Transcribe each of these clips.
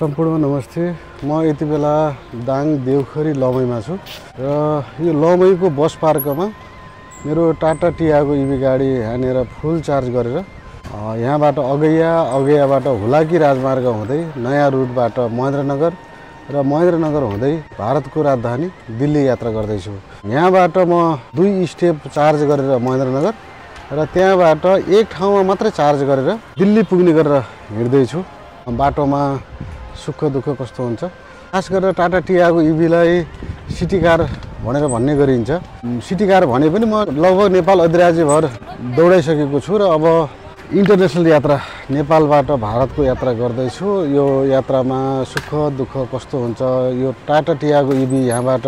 सम्पूर्ण नमस्ते। म यति बेला दाङ देवखरी लमैमा छु र यो लमैको बस पार्कमा मेरो टाटा टियागो इभी गाडी हानेर फुल चार्ज गरेर यहाँबाट अगैयाबाट हुलाकी राजमार्ग हुँदै नयाँ रुटबाट महेन्द्रनगर र महेन्द्रनगर हुँदै भारतको राजधानी दिल्ली यात्रा गर्दैछु। यहाँबाट म 2 स्टेप चार्ज गरेर महेन्द्रनगर र त्यहाँबाट एक ठाउँमा मात्रै चार्ज गरेर दिल्ली पुग्ने गरेर हिँड्दैछु। बाटोमा सुख दुःख कस्तो हुन्छ, खास गरेर टाटा टियागो इभीलाई सिटी कार भनेर भन्ने गरिन्छ। सिटी कार भने पनि म लगभग नेपाल अधिराज्यभर दौडाइसकेको छु र अब इन्टरनेसनल यात्रा नेपालबाट भारतको यात्रा गर्दैछु। यो यात्रामा सुख दुःख कस्तो हुन्छ, यो टाटा टियागो इभी यहाँबाट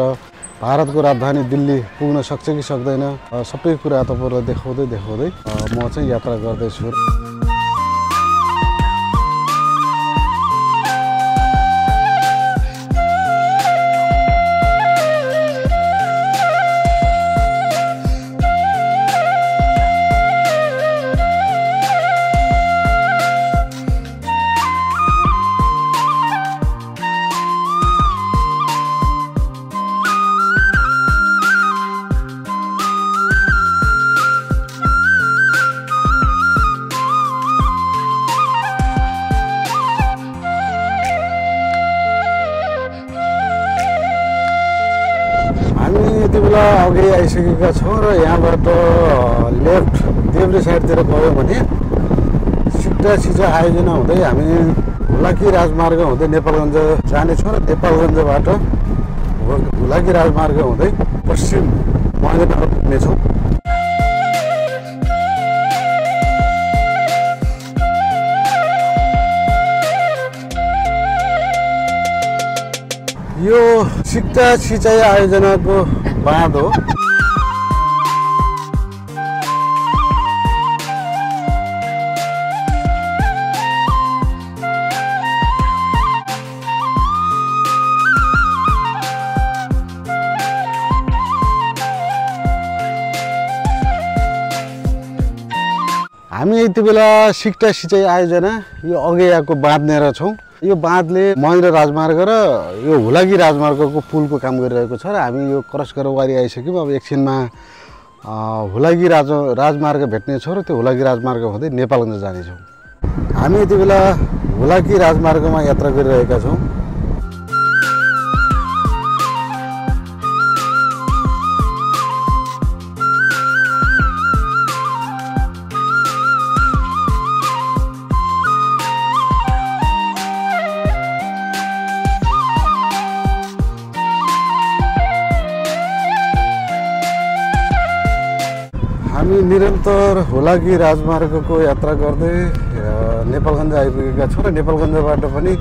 भारतको राजधानी दिल्ली पुग्न सक्छ कि सक्दैन, सबै कुरा तपाईँहरूलाई देखाउँदै म चाहिँ यात्रा गर्दैछु। यति बेला अघि आइसकेका छौँ र यहाँबाट लेफ्ट देब्रे साइडतिर गयो भने सिक्टा सिजा आयोजना हुँदै हामी हुलाकी राजमार्ग हुँदै नेपालगञ्ज जानेछौँ र नेपालगञ्जबाट हुलाकी राजमार्ग हुँदै पश्चिम महेन्द्रनगर पुग्नेछौँ। यो सिक्टा सिँचाइ आयोजनाको बाँध हो। हामी यति बेला सिक्टा सिँचाइ आयोजना यो अगैयाको बाँध्नेर छौँ। यो बाँधले महेन्द्र राजमार्ग र यो हुलाकी राजमार्गको पुलको काम गरिरहेको छ र हामी यो क्रस गरेर वारी आइसक्यौँ। अब एकछिनमा हुलाकी राजमार्ग भेट्नेछौँ र त्यो हुलाकी राजमार्ग हुँदै नेपालगञ्ज जानेछौँ। हामी यति बेला हुलाकी राजमार्गमा यात्रा गरिरहेका छौँ। हामी निरन्तर हुलाकी राजमार्गको यात्रा गर्दै नेपालगञ्ज आइपुगेका छौँ र नेपालगञ्जबाट पनि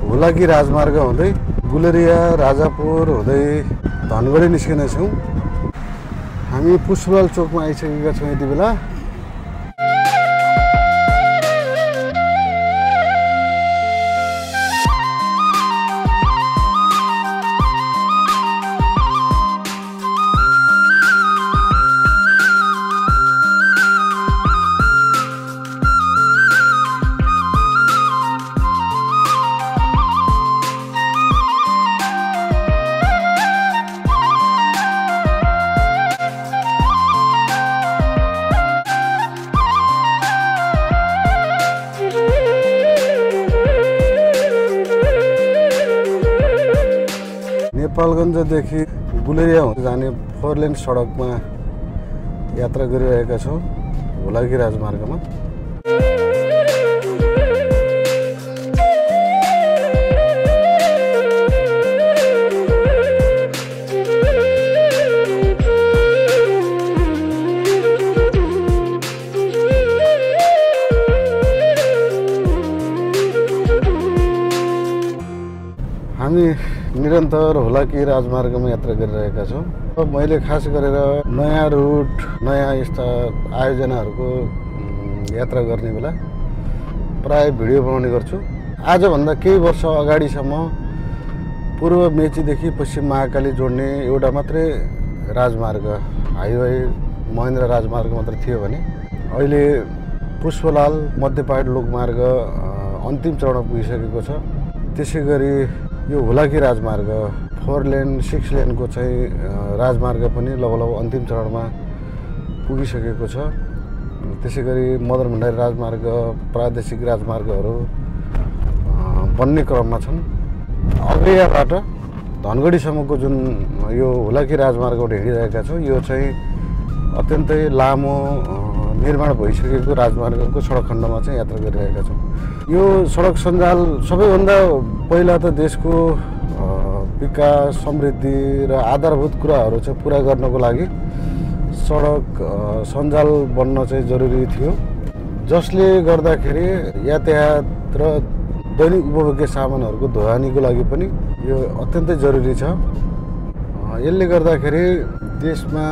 हुलाकी राजमार्ग हुँदै गुलेरिया राजापुर हुँदै धनगढी निस्किनेछौँ। हामी पुष्पलाल चोकमा आइसकेका छौँ यति बेला। नेपालगञ्जदेखि गुलेरिया हुँदै जाने 4 लेन सडकमा यात्रा गरिरहेका छौँ हुलाकी राजमार्गमा। हामी निरन्तर हुलाकी राजमार्गमा यात्रा गरिरहेका छौँ। मैले खास गरेर नयाँ रुट, नयाँ यस्ता आयोजनाहरूको यात्रा गर्ने बेला प्राय भिडियो बनाउने गर्छु। आजभन्दा केही वर्ष अगाडिसम्म पूर्व मेचीदेखि पश्चिम महाकाली जोड्ने एउटा मात्रै राजमार्ग हाइवे महेन्द्र राजमार्ग मात्र थियो भने अहिले पुष्पलाल मध्यपाट लोकमार्ग अन्तिम चरण पुगिसकेको छ। त्यसै गरी यो हुलाकी राजमार्ग 4 लेन 6 लेनको चाहिँ राजमार्ग पनि लगभग अन्तिम चरणमा पुगिसकेको छ। त्यसै गरी मदन भण्डारी राजमार्ग प्रादेशिक राजमार्गहरू बन्ने क्रममा छन्। अग्रियाबाट धनगढीसम्मको जुन यो हुलाकी राजमार्गबाट हिँडिरहेका छौँ यो चाहिँ अत्यन्तै लामो निर्माण भइसकेको राजमार्गको सडक खण्डमा चाहिँ यात्रा गरिरहेका छौँ। यो सडक सञ्जाल सबैभन्दा पहिला त देशको विकास समृद्धि र आधारभूत कुराहरू चाहिँ पुरा गर्नको लागि सडक सञ्जाल बन्न चाहिँ जरुरी थियो, जसले गर्दाखेरि यातायात र दैनिक उपभोग्य सामानहरूको ढुवानीको लागि पनि यो अत्यन्तै जरुरी छ। यसले गर्दाखेरि देशमा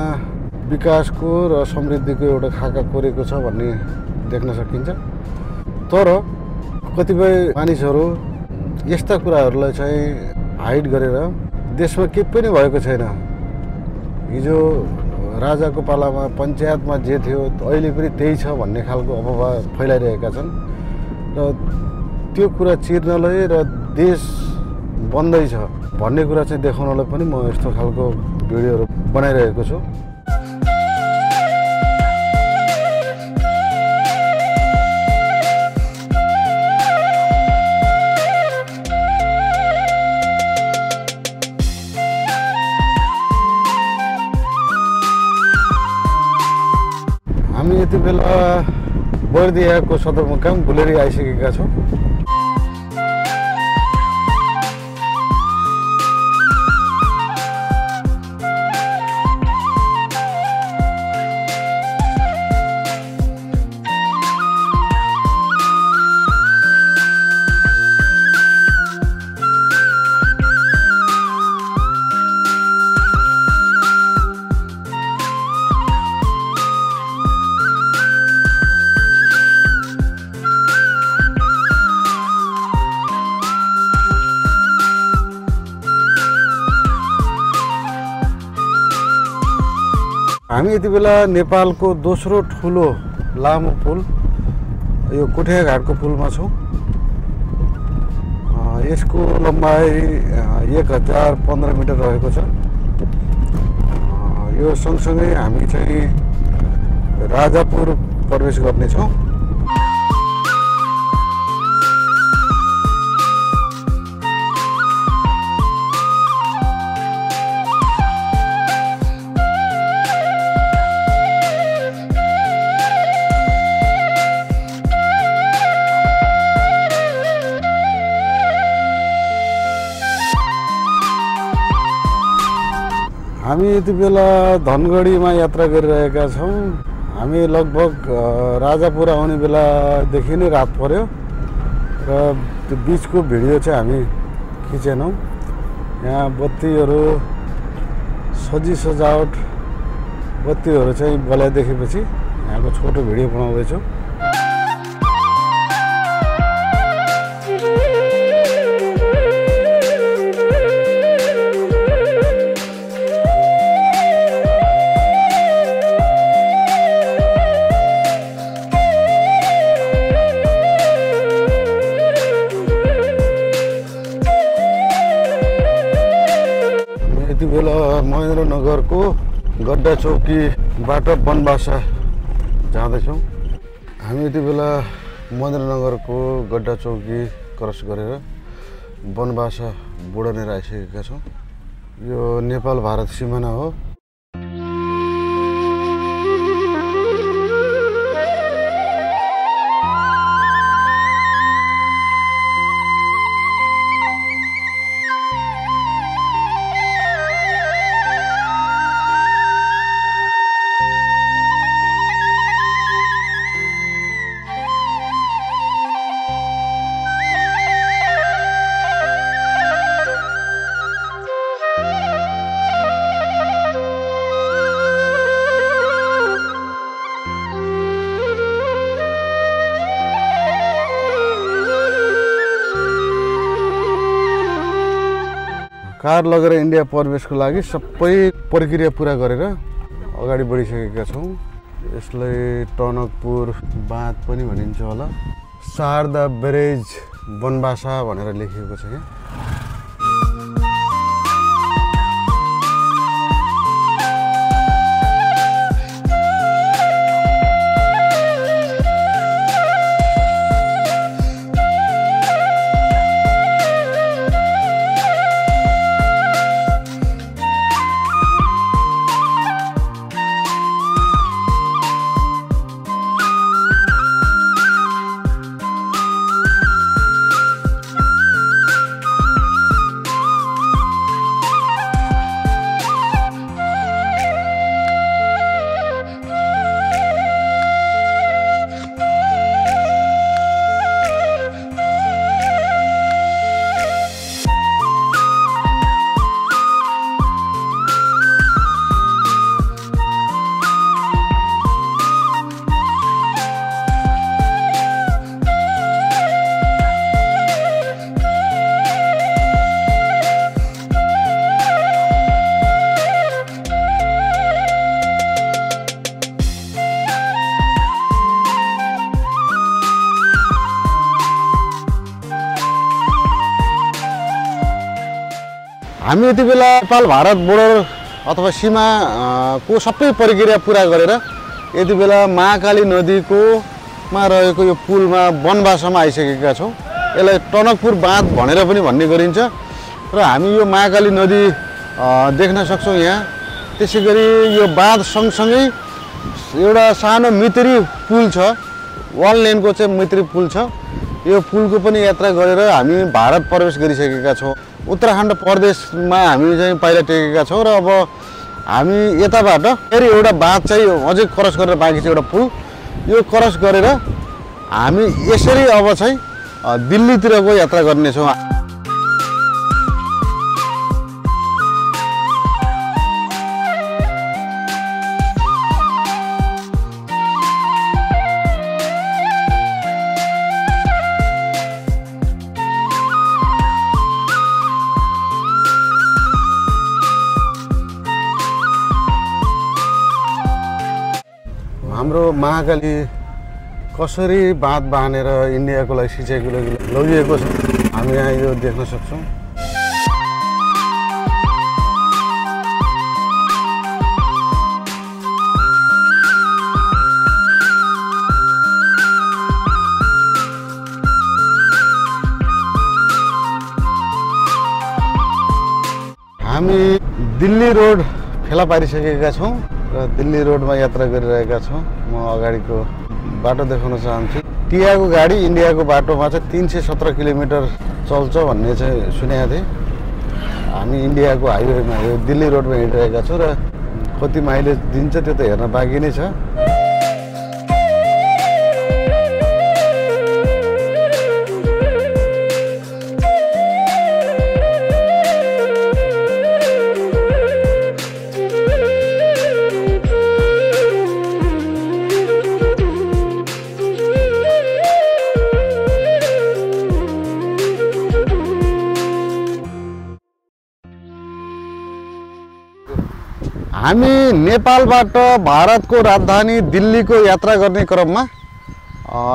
विकासको र समृद्धिको एउटा खाका कोरेको छ भन्ने देख्न सकिन्छ। तर कतिपय मानिसहरू यस्ता कुराहरूलाई चाहिँ हाइड गरेर देशमा केही पनि भएको छैन, हिजो राजाको पालामा पञ्चायतमा जे थियो अहिले पनि त्यही छ भन्ने खालको अफवाह फैलाइरहेका छन् र त्यो कुरा चिर्नलाई र देश बन्दैछ भन्ने कुरा चाहिँ देखाउनलाई पनि म यस्तो खालको भिडियोहरू बनाइरहेको छु। हामी यति बेला बर्दियाको सदरमुकाम गुलेरी आइसकेका छौँ। हामी यति बेला नेपालको दोस्रो ठुलो लामो पुल यो कोठिया घाटको पुलमा छौँ। यसको लम्बाइ 1015 मिटर रहेको छ। यो सँगसँगै हामी चाहिँ राजापुर प्रवेश गर्नेछौँ। हामी यति बेला धनगढीमा यात्रा गरिरहेका छौँ। हामी लगभग राजापुर आउने बेलादेखि नै रात पर्यो र त्यो बिचको भिडियो चाहिँ हामी खिचेनौँ। यहाँ बत्तीहरू सजी सजावट बत्तीहरू चाहिँ बल्याइदेखेपछि यहाँको छोटो भिडियो बनाउँदैछु। यति बेला महेन्द्रनगरको गड्डा चौकीबाट बनबासा जाँदैछौँ। हामी यति बेला महेन्द्रनगरको गड्डा चौकी क्रस गरेर बनबासा बुढानेर आइसकेका छौँ। यो नेपाल भारत सिमाना हो। कार लगेर इन्डिया प्रवेशको लागि सबै प्रक्रिया पुरा गरेर अगाडि बढिसकेका छौँ। यसलाई टनकपुर बाँध पनि भनिन्छ होला। शारदा ब्यारेज वनवासा भनेर लेखिएको छ यहाँ। हामी यति बेला नेपाल भारत बोर्डर अथवा सीमा को सबै प्रक्रिया पुरा गरेर यति बेला महाकाली नदीको मा रहेको यो पुलमा वनवासामा आइसकेका छौँ। यसलाई टनकपुर बाँध भनेर पनि भन्ने गरिन्छ र हामी यो महाकाली नदी देख्न सक्छौँ यहाँ। त्यसैगरी यो बाँध सँगसँगै एउटा सानो मित्री पुल छ, 1 लेनको चाहिँ मित्री पुल छ। यो पुलको पनि यात्रा गरेर हामी भारत प्रवेश गरिसकेका छौँ। उत्तराखण्ड प्रदेशमा हामी चाहिँ पाइला टेकेका छौँ र अब हामी यताबाट फेरि एउटा बाँध चाहिँ अझै क्रस गरेर बाँकी छ एउटा पुल। यो क्रस गरेर हामी यसरी अब चाहिँ दिल्लीतिरको यात्रा गर्नेछौँ। हाम्रो महाकाली कसरी बाँध बाँधेर इन्डियाको लागि सिँचाइको लागि लगिएको छ हामी यहाँ यो देख्न सक्छौँ। हामी दिल्ली रोड फेला पारिसकेका छौँ र दिल्ली रोडमा यात्रा गरिरहेका छौँ। म अगाडिको बाटो देखाउन चाहन्छु। टियाको गाडी इन्डियाको बाटोमा चाहिँ 317 किलोमिटर चल्छ भन्ने चाहिँ सुनेको थिएँ। हामी इन्डियाको हाइवेमा यो दिल्ली रोडमा हिँडिरहेका छौँ र कति माइलेज दिन्छ त्यो त हेर्न बाँकी नै छ। हामी नेपालबाट भारतको राजधानी दिल्लीको यात्रा गर्ने क्रममा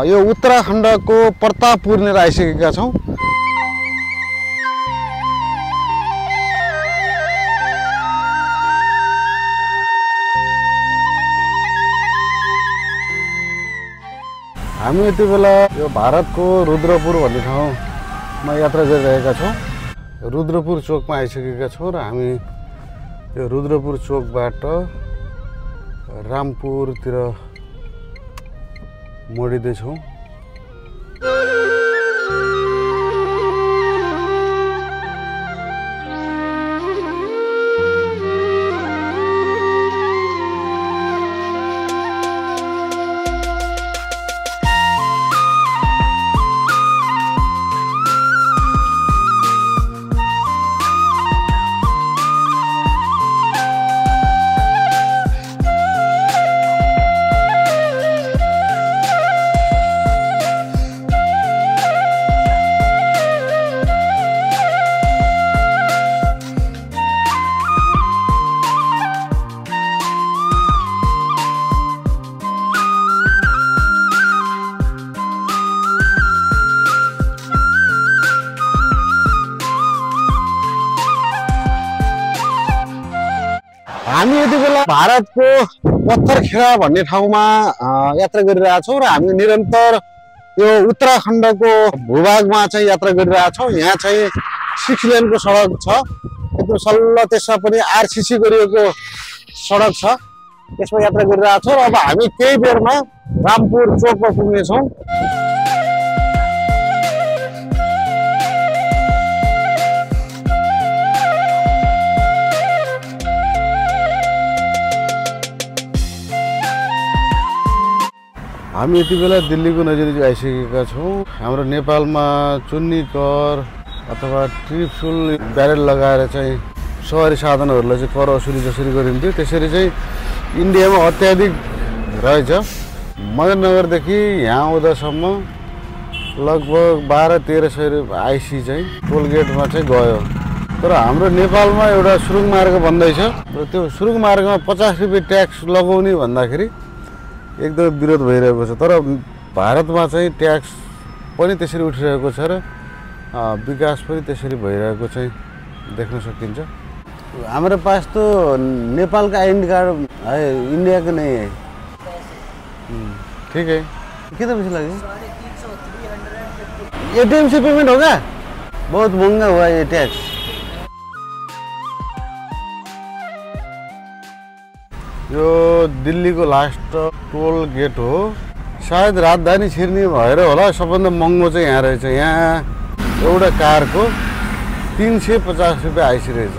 यो उत्तराखण्डको प्रतापपुरनेर आइसकेका छौँ। हामी यति बेला यो भारतको रुद्रपुर भन्ने ठाउँमा यात्रा गरिरहेका छौँ। रुद्रपुर चोकमा आइसकेका छौँ र हामी यो रुद्रपुर चोकबाट रामपुरतिर मोडिँदैछौँ। हामी यति बेला भारतको पत्थरखेडा भन्ने ठाउँमा यात्रा गरिरहेछौँ र हामी निरन्तर यो उत्तराखण्डको भूभागमा चाहिँ यात्रा गरिरहेछौँ। यहाँ चाहिँ 6 लेनको सडक छ, एकदम सल्ल त्यसमा पनि आरसीसी गरिएको सडक छ, त्यसमा यात्रा गरिरहेछौँ र अब हामी केही बेरमा रामपुर चोकमा पुग्नेछौँ। हामी यति बेला दिल्लीको नजिक आइसकेका छौँ। हाम्रो नेपालमा चुन्नी कर अथवा ट्रिप्सुल ब्यारेल लगाएर चाहिँ सवारी साधनहरूलाई चाहिँ कर असुली जसरी गरिन्थ्यो त्यसरी चाहिँ इन्डियामा अत्याधिक रहेछ। मदननगरदेखि यहाँ आउँदासम्म लगभग 1200-1300 आइसी चाहिँ टोल गेटमा चाहिँ गयो। तर हाम्रो नेपालमा एउटा सुरुङ मार्ग बन्दैछ र त्यो सुरुङ मार्गमा 50 रुपियाँ ट्याक्स लगाउने भन्दाखेरि एकदमै विरोध भइरहेको छ। तर भारतमा चाहिँ ट्याक्स पनि त्यसरी उठिरहेको छ र विकास पनि त्यसरी भइरहेको चाहिँ देख्न सकिन्छ। हाम्रो पास तो नेपाल का आइडेंटी कार्ड है, इंडिया का नहीं है। ठीक है, कितना पैसे लगे? ATM से पेमेंट होगा? बहुत महंगा हुआ ये टैक्स। यो दिल्ली को लास्ट टोल गेट हो, सायद राजधानी छिर्ने भएर होला सबभन्दा महँगो चाहिँ यहाँ रहेछ। यहाँ एउटा कारको 350 रुपियाँ आइसिरहेछ।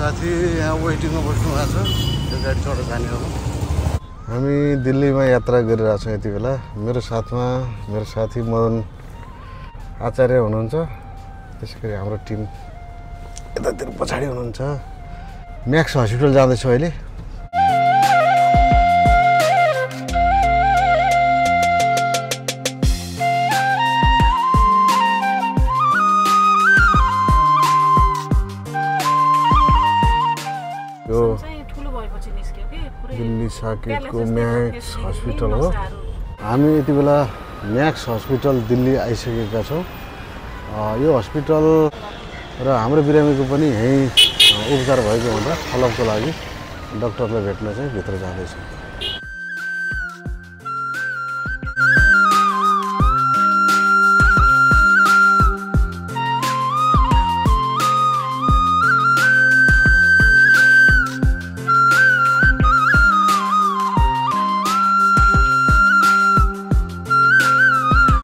साथी यहाँ वेटिङमा बस्नु भएको छ, त्यो गाडी चढेर जाने हो। हामी दिल्लीमा यात्रा गरिरहेछौँ यति बेला। मेरो साथमा मेरो साथी मदन आचार्य हुनुहुन्छ, त्यसैगरी हाम्रो टिम यतातिर पछाडि हुनुहुन्छ। म्याक्स हस्पिटल जाँदैछु अहिले। दिल्ली साकेतको म्याक्स हस्पिटल हो। हामी यति बेला म्याक्स हस्पिटल दिल्ली आइसकेका छौँ। यो हस्पिटल र हाम्रो बिरामीको पनि यहीँ उपचार भएको हुँदा फलोअपको लागि डाक्टरलाई भेट्न चाहिँ भित्र जाँदैछौँ।